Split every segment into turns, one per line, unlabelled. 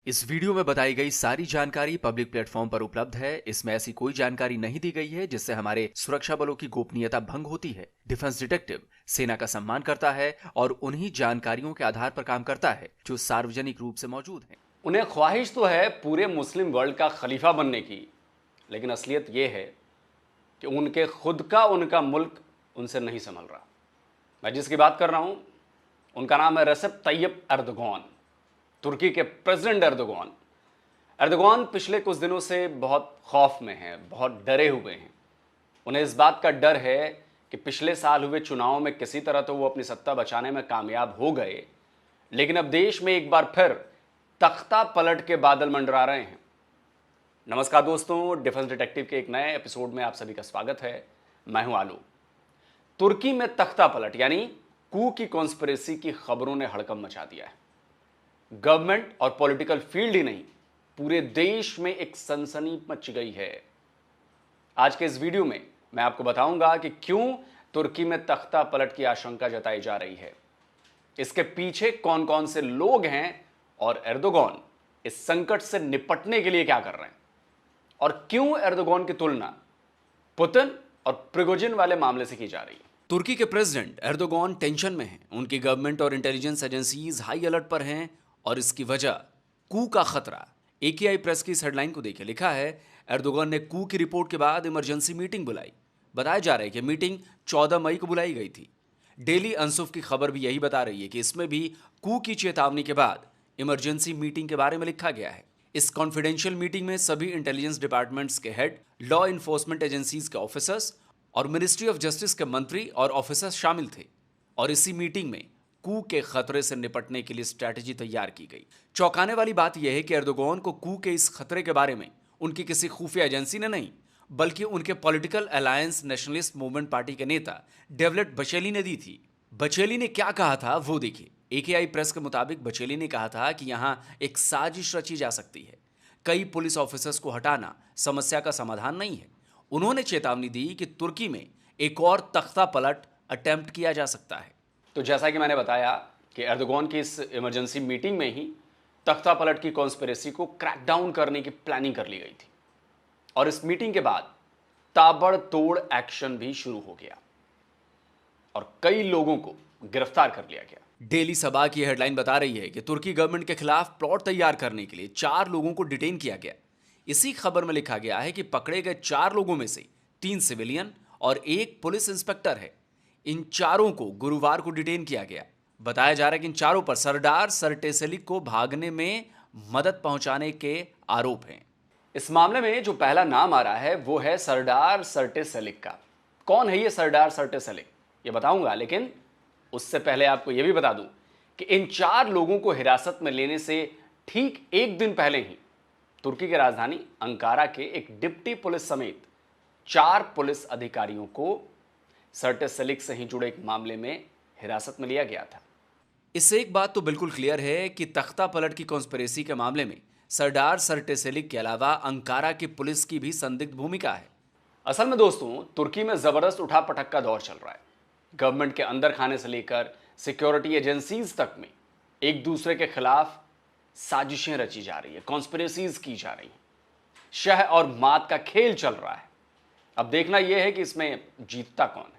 इस वीडियो में बताई गई सारी जानकारी पब्लिक प्लेटफॉर्म पर उपलब्ध है। इसमें ऐसी कोई जानकारी नहीं दी गई है जिससे हमारे सुरक्षा बलों की गोपनीयता भंग होती है। डिफेंस डिटेक्टिव सेना का सम्मान करता है और उन्हीं जानकारियों के आधार पर काम करता है जो सार्वजनिक रूप से मौजूद हैं।
उन्हें ख्वाहिश तो है पूरे मुस्लिम वर्ल्ड का खलीफा बनने की, लेकिन असलियत यह है कि उनके खुद का उनका मुल्क उनसे नहीं संभल रहा। मैं जिसकी बात कर रहा हूं उनका नाम है रेसेप तैयब एर्दोगान, तुर्की के प्रेसिडेंट एर्दोगान। एर्दोगान पिछले कुछ दिनों से बहुत खौफ में हैं, बहुत डरे हुए हैं। उन्हें इस बात का डर है कि पिछले साल हुए चुनाव में किसी तरह तो वो अपनी सत्ता बचाने में कामयाब हो गए, लेकिन अब देश में एक बार फिर तख्ता पलट के बादल मंडरा रहे हैं। नमस्कार दोस्तों, डिफेंस डिटेक्टिव के एक नए एपिसोड में आप सभी का स्वागत है। मैं हूं आलू। तुर्की में तख्ता पलट यानी कू की कॉन्स्पिरेसी की खबरों ने हड़कंप मचा दिया है। गवर्नमेंट और पॉलिटिकल फील्ड ही नहीं, पूरे देश में एक सनसनी मच गई है। आज के इस वीडियो में मैं आपको बताऊंगा कि क्यों तुर्की में तख्ता पलट की आशंका जताई जा रही है, इसके पीछे कौन कौन से लोग हैं और एर्दोगान इस संकट से निपटने के लिए क्या कर रहे हैं, और क्यों एर्दोगान की तुलना पुतिन और प्रिगोजिन वाले मामले से की जा रही है।
तुर्की के प्रेसिडेंट एर्दोगान टेंशन में हैं। उनकी गवर्नमेंट और इंटेलिजेंस एजेंसीज हाई अलर्ट पर हैं और इसकी वजह कू का खतरा। एकेआई प्रेस की इस हेडलाइन को देखिए, लिखा है एर्दोगान ने कू की रिपोर्ट के बाद इमरजेंसी मीटिंग बुलाई। बताया जा रहा है कि मीटिंग 14 मई को बुलाई गई थी। डेली अंसुफ की खबर भी यही बता रही है कि इसमें भी कू की चेतावनी के बाद इमरजेंसी मीटिंग के बारे में लिखा गया है। इस कॉन्फिडेंशियल मीटिंग में सभी इंटेलिजेंस डिपार्टमेंट्स के हेड, लॉ इन्फोर्समेंट एजेंसीज के ऑफिसर्स और मिनिस्ट्री ऑफ जस्टिस के मंत्री और ऑफिसर्स शामिल थे। और इसी मीटिंग में कू के खतरे से निपटने के लिए स्ट्रैटेजी तैयार की गई। चौंकाने वाली बात यह है कि एर्दोगान को कू के इस खतरे के बारे में उनकी किसी खुफिया एजेंसी ने नहीं, बल्कि उनके political alliance nationalist movement party के नेता डेवलेट बचेली ने दी थी। बचेली ने क्या कहा था वो देखिए। एकेआई प्रेस के मुताबिक बचेली ने कहा था कि यहां एक साजिश रची जा सकती है। कई पुलिस ऑफिसर्स को हटाना समस्या का समाधान नहीं है। उन्होंने चेतावनी दी कि तुर्की में एक और तख्ता पलट अटेम्प्ट किया जा सकता है।
तो जैसा कि मैंने बताया कि एर्दोगान की इस इमरजेंसी मीटिंग में ही तख्ता पलट की कॉन्स्पिरेसी को क्रैकडाउन करने की प्लानिंग कर ली गई थी, और इस मीटिंग के बाद ताबड़तोड़ एक्शन भी शुरू हो गया और कई लोगों को गिरफ्तार कर लिया गया।
डेली सबा की हेडलाइन बता रही है कि तुर्की गवर्नमेंट के खिलाफ प्लॉट तैयार करने के लिए 4 लोगों को डिटेन किया गया। इसी खबर में लिखा गया है कि पकड़े गए 4 लोगों में से 3 सिविलियन और 1 पुलिस इंस्पेक्टर है। इन चारों को गुरुवार को डिटेन किया गया। बताया जा रहा है कि इन चारों पर सरदार सरटेसेलिक को भागने में मदद पहुंचाने के आरोप हैं।
इस मामले में जो पहला नाम आ रहा है वो है सरदार सर्टेसेलिक का। कौन है ये सरदार सर्टेसेलिक, ये बताऊंगा, लेकिन उससे पहले आपको यह भी बता दूं कि इन 4 लोगों को हिरासत में लेने से ठीक एक दिन पहले ही तुर्की की राजधानी अंकारा के एक डिप्टी पुलिस समेत 4 पुलिस अधिकारियों को सर्टेसेलिक से ही जुड़े एक मामले में हिरासत में लिया गया था।
इससे एक बात तो बिल्कुल क्लियर है कि तख्ता पलट की कॉन्स्पिरेसी के मामले में सरदार सर्टेसेलिक के अलावा अंकारा की पुलिस की भी संदिग्ध भूमिका है।
असल में दोस्तों, तुर्की में जबरदस्त उठापटक का दौर चल रहा है। गवर्नमेंट के अंदर खाने से लेकर सिक्योरिटी एजेंसीज तक में एक दूसरे के खिलाफ साजिशें रची जा रही है, कॉन्स्पिरेसीज की जा रही है। शह और मात का खेल चल रहा है। अब देखना यह है कि इसमें जीतता कौन है।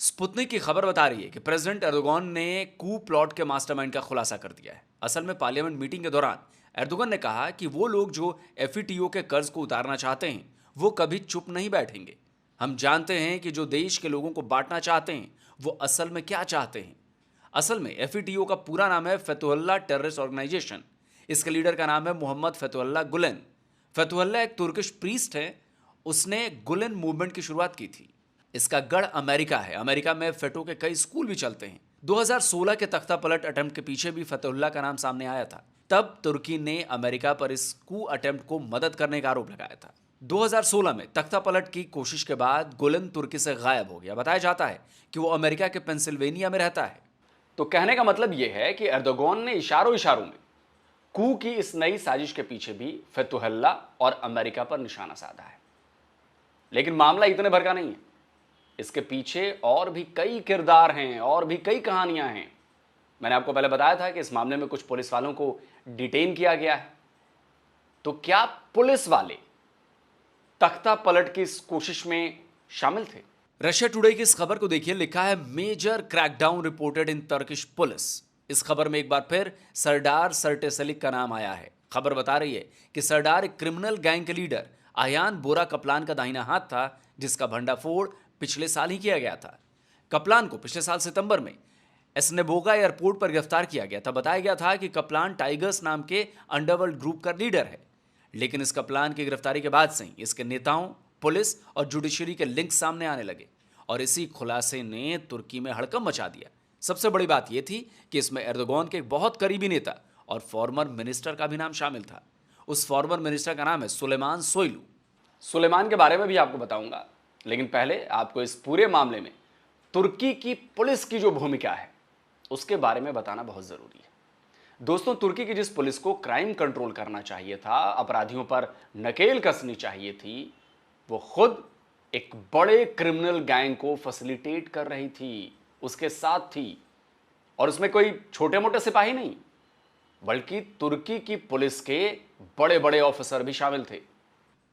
स्पुतनिक की खबर बता रही है कि प्रेसिडेंट एर्दोगान ने कू प्लॉट के मास्टरमाइंड का खुलासा कर दिया है। असल में पार्लियामेंट मीटिंग के दौरान एर्दोगान ने कहा कि वो लोग जो एफईटीओ के कर्ज को उतारना चाहते हैं वो कभी चुप नहीं बैठेंगे। हम जानते हैं कि जो देश के लोगों को बांटना चाहते हैं वो असल में क्या चाहते हैं। असल में एफईटीओ का पूरा नाम है फतहुल्लाह टेररिस्ट ऑर्गेनाइजेशन। इसके लीडर का नाम है मोहम्मद फतहुल्लाह गुलेन। फतहुल्लाह एक तुर्किश प्रीस्ट है। उसने गुलेन मूवमेंट की शुरुआत की थी। इसका गढ़ अमेरिका है। अमेरिका में फेटो के कई स्कूल भी चलते हैं। 2016 के तख्ता पलट अटेम्प्ट के पीछे भी फतहुल्लाह का नाम सामने आया था। तब तुर्की ने अमेरिका पर इस कू अटेम्प्ट को मदद करने का आरोप लगाया था। 2016 में तख्ता पलट की कोशिश के बाद गुलेन तुर्की से गायब हो गया। बताया जाता है कि वो अमेरिका के पेंसिल्वेनिया में रहता है।
तो कहने का मतलब यह है कि एर्दोगान ने इशारों इशारों में कू की इस नई साजिश के पीछे भी फतहुल्लाह और अमेरिका पर निशाना साधा है। लेकिन मामला इतने भर का नहीं है। इसके पीछे और भी कई किरदार हैं और भी कई कहानियां हैं। मैंने आपको पहले बताया था कि इस मामले में कुछ पुलिस वालों को डिटेन किया गया है। तो क्या पुलिस वाले तख्ता पलट की इस कोशिश में शामिल थे?
रशिया टुडे की इस खबर को देखिए, लिखा है major crackdown reported in Turkish police. इस खबर में एक बार फिर सरदार सर्टेसलिक का नाम आया है। खबर बता रही है कि सरदार एक क्रिमिनल गैंग के लीडर आयान बोरा कपलान का दाहिना हाथ था, जिसका भंडाफोड़ पिछले साल ही किया गया था। कपलान को पिछले साल सितंबर में एस्नेबोगा एयरपोर्ट पर गिरफ्तार किया गया था। बताया गया था कि कपलान टाइगर्स नाम के अंडरवर्ल्ड ग्रुप का लीडर है। लेकिन इस कपलान की गिरफ्तारी के बाद से ही इसके नेताओं, पुलिस और जुडिशरी के लिंक सामने आने लगे और इसी खुलासे ने तुर्की में हड़कंप मचा दिया। सबसे बड़ी बात यह थी कि इसमें एर्दोगान के एक बहुत करीबी नेता और फॉर्मर मिनिस्टर का भी नाम शामिल था। उस फॉर्मर मिनिस्टर का नाम है सुलेमान सोयलू।
सुलेमान के बारे में भी आपको बताऊंगा, लेकिन पहले आपको इस पूरे मामले में तुर्की की पुलिस की जो भूमिका है उसके बारे में बताना बहुत जरूरी है। दोस्तों, तुर्की की जिस पुलिस को क्राइम कंट्रोल करना चाहिए था, अपराधियों पर नकेल कसनी चाहिए थी, वो खुद एक बड़े क्रिमिनल गैंग को फैसिलिटेट कर रही थी, उसके साथ थी। और उसमें कोई छोटे मोटे सिपाही नहीं, बल्कि तुर्की की पुलिस के बड़े बड़े ऑफिसर भी शामिल थे।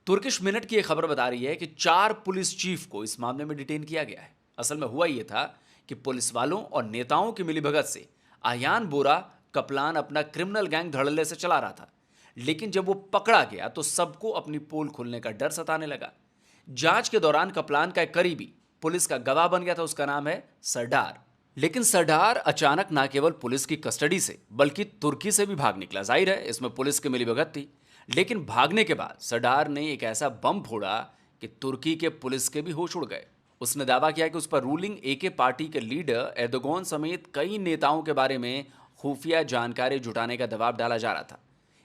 तुर्किश मिनट की यह खबर बता रही है कि 4 पुलिस चीफ को इस मामले में डिटेन किया गया है। असल में हुआ यह था कि पुलिस वालों और नेताओं की मिलीभगत से आयान बोरा कपलान अपना क्रिमिनल गैंग धड़ल्ले से चला रहा था। लेकिन जब वो पकड़ा गया तो सबको अपनी पोल खुलने का डर सताने लगा। जांच के दौरान कपलान का एक करीबी पुलिस का गवाह बन गया था। उसका नाम है सरदार। लेकिन सरदार अचानक ना केवल पुलिस की कस्टडी से बल्कि तुर्की से भी भाग निकला। जाहिर है इसमें पुलिस की मिलीभगत थी। लेकिन भागने के बाद सरदार ने एक ऐसा बम फोड़ा कि तुर्की के पुलिस के भी होश उड़ गए। उसने दावा किया कि उस पर रूलिंग एके पार्टी के लीडर एर्दोगान समेत कई नेताओं के बारे में खुफिया जानकारी जुटाने का दबाव डाला जा रहा था।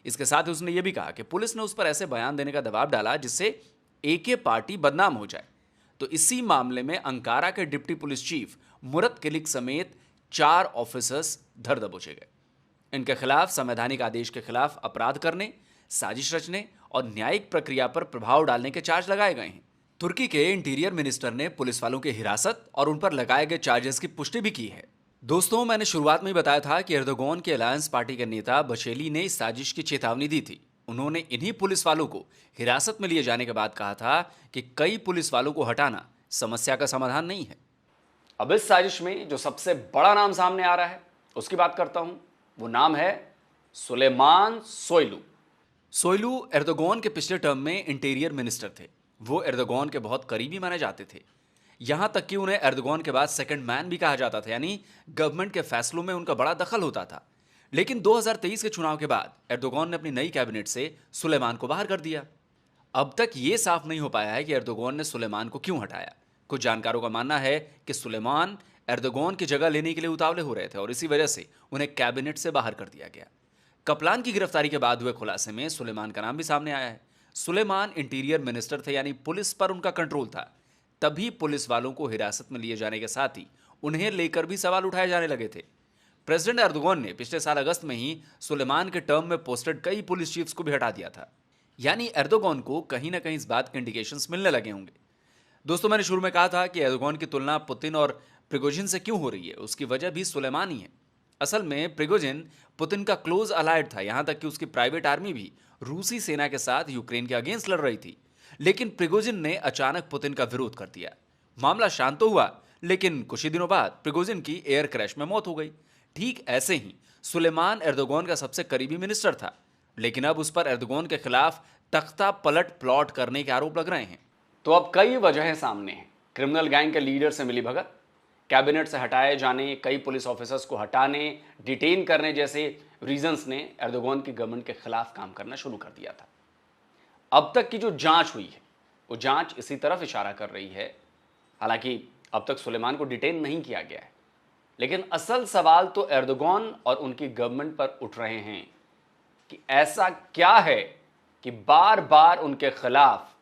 इसके साथ ही उसने यह भी कहा कि पुलिस ने उस पर ऐसे बयान देने का दबाव डाला जिससे एके पार्टी बदनाम हो जाए। तो इसी मामले में अंकारा के डिप्टी पुलिस चीफ मुरत किलिक समेत 4 ऑफिसर्स धर दबोचे गए। इनके खिलाफ संवैधानिक आदेश के खिलाफ अपराध करने, साजिश रचने और न्यायिक प्रक्रिया पर प्रभाव डालने के चार्ज लगाए गए हैं। तुर्की के इंटीरियर मिनिस्टर ने पुलिस वालों की हिरासत और उन पर लगाए गए चार्जेस की पुष्टि भी की है। दोस्तों, मैंने शुरुआत में ही बताया था कि एर्दोगान के अलायंस पार्टी के नेता बशेली ने इस साजिश की चेतावनी दी थी। उन्होंने इन्हीं पुलिस वालों को हिरासत में लिए जाने के बाद कहा था कि कई पुलिस वालों को हटाना समस्या का समाधान नहीं है।
अब इस साजिश में जो सबसे बड़ा नाम सामने आ रहा है उसकी बात करता हूं। वो नाम है सुलेमान सोयलू।
सोयलू एर्दोगान के पिछले टर्म में इंटीरियर मिनिस्टर थे। वो एर्दोगान के बहुत करीबी माने जाते थे। यहां तक कि उन्हें एर्दोगान के बाद सेकंड मैन भी कहा जाता था, यानी गवर्नमेंट के फैसलों में उनका बड़ा दखल होता था। लेकिन 2023 के चुनाव के बाद एर्दोगान ने अपनी नई कैबिनेट से सुलेमान को बाहर कर दिया। अब तक ये साफ नहीं हो पाया है कि एर्दोगान ने सुलेमान को क्यों हटाया। कुछ जानकारों का मानना है कि सुलेमान एर्दोगान की जगह लेने के लिए उतावले हो रहे थे और इसी वजह से उन्हें कैबिनेट से बाहर कर दिया गया। कपलान की गिरफ्तारी के बाद हुए खुलासे में सुलेमान का नाम भी सामने आया है। सुलेमान इंटीरियर मिनिस्टर थे, यानी पुलिस पर उनका कंट्रोल था। तभी पुलिस वालों को हिरासत में लिए जाने के साथ ही उन्हें लेकर भी सवाल उठाए जाने लगे थे। प्रेसिडेंट एर्दोगान ने पिछले साल अगस्त में ही सुलेमान के टर्म में पोस्टेड कई पुलिस चीफ्स को भी हटा दिया था। यानी एर्दोगान को कहीं ना कहीं इस बात के इंडिकेशंस मिलने लगे होंगे। दोस्तों, मैंने शुरू में कहा था कि एर्दोगान की तुलना पुतिन और प्रिगोजिन से क्यों हो रही है, उसकी वजह भी सुलेमान ही है। असल में प्रिगोजिन पुतिन का क्लोज अलाइड था, यहां तक कि उसकी प्राइवेट आर्मी भी रूसी सेना के साथ यूक्रेन के अगेंस्ट लड़ रही थी। लेकिन प्रिगोजिन ने अचानक पुतिन का विरोध कर दिया। मामला शांत तो हुआ, लेकिन कुछ ही दिनों बाद प्रिगोजिन की एयर क्रैश में मौत हो गई। ठीक ऐसे ही सुलेमान एर्दोगान का सबसे करीबी मिनिस्टर था, लेकिन अब उस पर एर्दोगान के खिलाफ तख्ता पलट प्लॉट करने के आरोप लग रहे हैं।
तो अब कई वजहें सामने हैं। क्रिमिनल गैंग के लीडर से मिलीभगत, कैबिनेट से हटाए जाने, कई पुलिस ऑफिसर्स को हटाने, डिटेन करने जैसे रीजंस ने एर्दोगान की गवर्नमेंट के खिलाफ काम करना शुरू कर दिया था। अब तक की जो जांच हुई है वो जांच इसी तरफ इशारा कर रही है। हालांकि अब तक सुलेमान को डिटेन नहीं किया गया है, लेकिन असल सवाल तो एर्दोगान और उनकी गवर्नमेंट पर उठ रहे हैं कि ऐसा क्या है कि बार बार उनके खिलाफ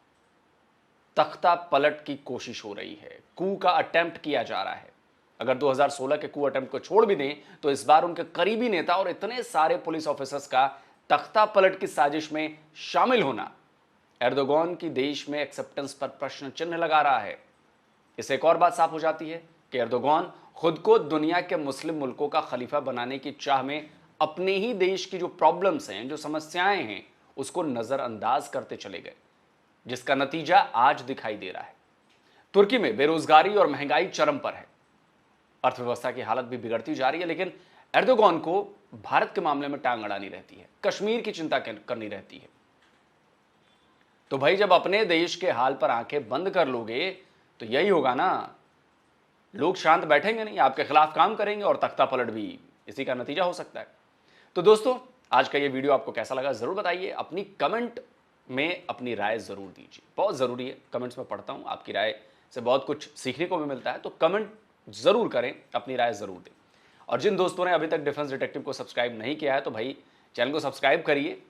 तख्ता पलट की कोशिश हो रही है, कू का अटेम्प्ट किया जा रहा है। अगर 2016 के कू अटेम्प्ट को छोड़ भी दें तो इस बार उनके करीबी नेता और इतने सारे पुलिस ऑफिसर्स का तख्ता पलट की साजिश में शामिल होना एर्दोगान की देश में एक्सेप्टेंस पर प्रश्न चिन्ह लगा रहा है। इससे एक और बात साफ हो जाती है कि एर्दोगान खुद को दुनिया के मुस्लिम मुल्कों का खलीफा बनाने की चाह में अपने ही देश की जो प्रॉब्लम्स हैं, जो समस्याएं हैं, उसको नजरअंदाज करते चले गए, जिसका नतीजा आज दिखाई दे रहा है। तुर्की में बेरोजगारी और महंगाई चरम पर है, अर्थव्यवस्था की हालत भी बिगड़ती जा रही है, लेकिन एर्दोगान को भारत के मामले में टांग अड़ानी रहती है, कश्मीर की चिंता करनी रहती है। तो भाई जब अपने देश के हाल पर आंखें बंद कर लोगे तो यही होगा ना, लोग शांत बैठेंगे नहीं, आपके खिलाफ काम करेंगे और तख्ता पलट भी इसी का नतीजा हो सकता है। तो दोस्तों, आज का ये वीडियो आपको कैसा लगा जरूर बताइए, अपनी कमेंट में अपनी राय जरूर दीजिए, बहुत जरूरी है। कमेंट्स में पढ़ता हूं, आपकी राय से बहुत कुछ सीखने को भी मिलता है, तो कमेंट जरूर करें, अपनी राय जरूर दें। और जिन दोस्तों ने अभी तक डिफेंस डिटेक्टिव को सब्सक्राइब नहीं किया है तो भाई चैनल को सब्सक्राइब करिए,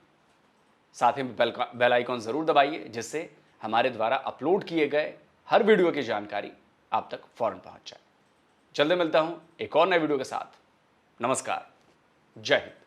साथ ही बेल आइकॉन जरूर दबाइए, जिससे हमारे द्वारा अपलोड किए गए हर वीडियो की जानकारी आप तक फौरन पहुंच जाए। जल्दी मिलता हूं एक और नए वीडियो के साथ। नमस्कार, जय हिंद।